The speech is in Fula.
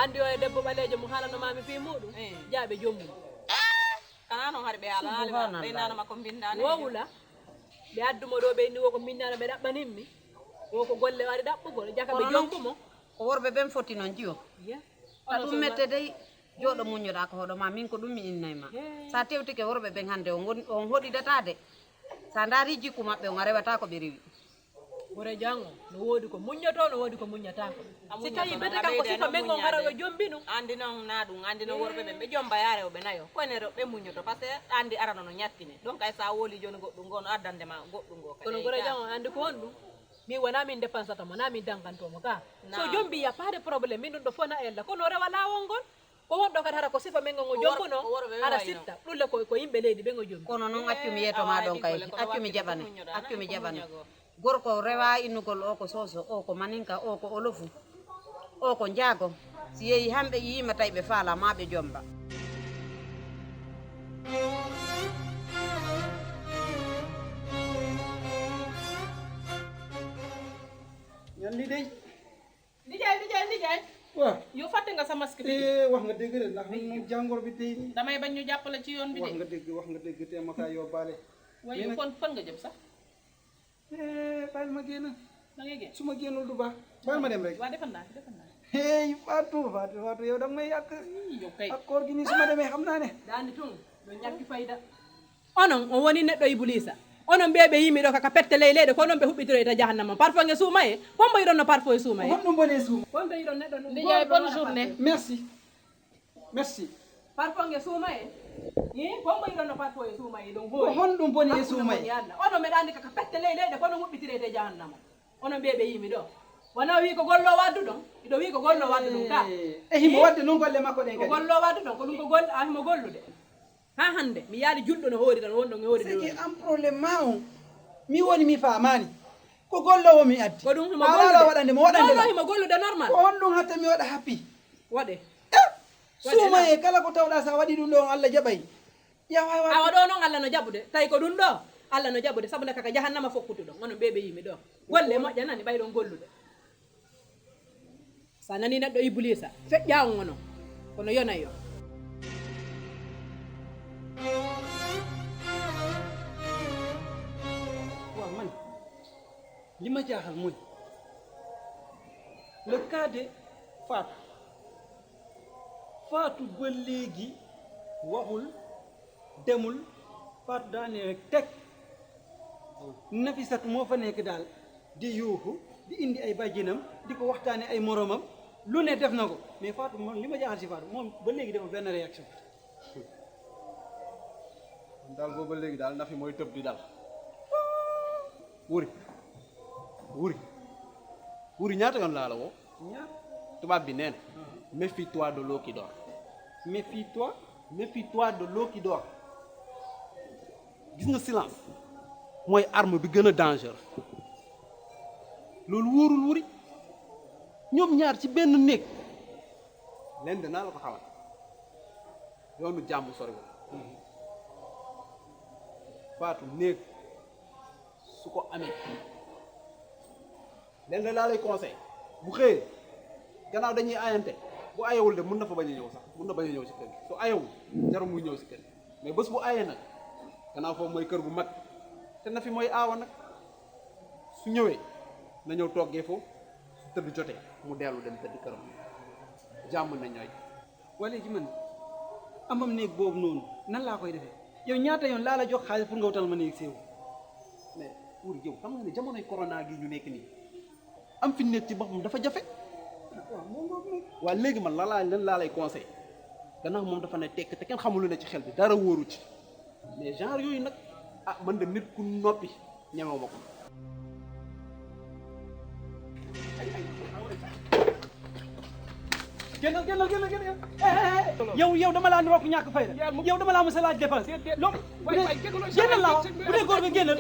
andi o e debbo ɓaleejo mo haalano mami fi muɗum jaaɓe jommum kana noon haade ɓe haalanaali ɓeynano makko mbindani wowula ɓe adduma ɗo ɓe inni woko minnano ɓe ɗaɓɓaninmi woko golle waɗi ɗaɓɓugol jaka ɓe jonkumo ko worɓe ɓen foti noon jiyo ta ɗum mette dey jooɗo muñoɗa ko hoɗo ma min ko ɗum mi innayma sa tewtike worɓe ɓen hannde on hoɗidatade sa daari jikku maɓɓe on a rewata ko ɓe rewi wore jango no woodi ko muññoto no woodi ko muññatako si tawi bete kanko sifa men on gara yo jombi ɗum andi noon na ɗum andi noon worɓe ɓen ɓe jomba yaare o ɓe nayo koyne rewɓe muñoto par ce que andi arano no ñattine donc ay sa woli joni goɗɗum go no addandema goɗɗum go kono gore jango andi ko on ɗum min wona min dépensatamo na min dangantomo ka so jombi ya pas de probléme min ɗum ɗo fona ella kono rewa lawol ngol ko wonɗo kadi hara ko sifa men on o jombuno hara sitta ɗulle ko yimɓe leydi ɓen o jombi kono noon accumi yetoma ɗon kay accumi jaɓane gorko rewa innugol o ko soso o ko maninka o ko olofu o ko jaago si yeehi hamɓe yima tawi ɓe faala ma ɓe jomba ñandi dey Ndijaay waaw yow fàtte nga sa masque bi wax nga dëgg de ndax moom jàngoro bi tey nii damay bañ ñu jàppale ci yoon bi de wax nga dëgg te ma kaa yóbbaale waaye kon fan nga jëm sax bàyyil ma génn da ngay génn su ma génnul du baax bàyyil ma dem rek waa defal naa Fatou yow danga may yàq yow kay ak koor gi nii su ma demee xam naa ne dandi tun no ñakki fayda onon on woni neɗɗo Iblisa onon ɓe yimi ɗo kaka pette ley leyɗe ko noon ɓe huɓɓitiroyta jahannama parfois nge suuma e hombo yiɗon no parfois e suuma e honɗum bone suuma wonɓe yiɗon neɗɗo Ndijaay bonne journée merci parfois nge suuma e hombo yiɗon no parfois e suuma e ɗum ko honɗum bone e suuma e onon mbeɗa andi kaka pette ley leyɗe ko noon huɓɓitireyte jahannama onon ɓe yimi ɗo wona wi ko gollo waddu ɗon iɗo wi ko gollo waddu ɗum ka himo wadde noon golle makko ɗen ko gollo waddu ɗon ko ɗum ko golle a himo gollude ha hande mi yaadi julɗo no hoori tan wonɗon e hoori siki am probléme ma on mi woni mi famani ko gollowo mi addi ko ɗum himo gollude waɗande mo waɗande non himo gollude normal ko on ɗum hatta mi waɗa happi waɗe suuma e kala ko tawɗa sa waɗi ɗum ɗo on Allah jaɓay awa ɗo noon Allah no jaɓude tawi ko ɗum ɗo Allah no jaɓude sabu nde kaka jahannama fokkutu ɗon onon ɓe yimi ɗo golle moƴƴa nani ɓayɗon gollude sa nani neɗɗo Iblisa feƴƴa on onon kono yonay yo waaw man li ma jaaxal mooy le cas de Fatou ba léegi waxul demul Fatou daa ne rek teg Nafisatu moo fa nekk daal di yuuxu di indi ay bàjjenam di ko waxtaane ay moromam lu ne def na ko mais Fatou moom li ma jaaxal si Fatou moom ba léegi dafa benn réaction daal booba léegi daal Nafi mooy tëb di dal wuri ñaata yoon laa la woo ñaar tubaab bi nee na méfie-toi de l'eau qui dort méfie-toi de l'eau qui dort gis nga silence mooy arme bi gën a dangereux loolu wóorul wuri ñoom ñaar ci benn néeg leen de naa la ko xamal yoonu jàmm sori ko Fatou néeg su ko amee leen de laa lay conseil bu xëyee gannaaw dañuy ayante bu ayewul de mën na fa bañ a ñëw sax mën na bañ a ñëw si kër gi su ayewul jarul muy ñëw si kër gi mais bés bu ayee nag gannaaw foofu mooy kër gu mag te na fi mooy aawa nag su ñëwee na ñëw toggee foofu su tëdd jotee mu dellu dem tëdd këram jàmm na ñooy wala léegi man amam néeg boobu noonu nan laa koy defee yow ñaata yoon laa la jox xaalis pour nga wutal ma néeg séew mais pour yow xam nga ne jamonoy corona gi ñu nekk nii am fi nekk ci boppam dafa jafe waaw léegi man lan laa lay conseil gannaaw moom dafa ne tekk te kenn xamul lu ne ci xel bi dara wóoru ci mais genre yooyu nag ah man de nit ku noppi ñemewu ma ko génnal yow dama laa niroog ñàkk fayda yow dama laa mos a laaj dépense génnal la bu dee góor nga génnal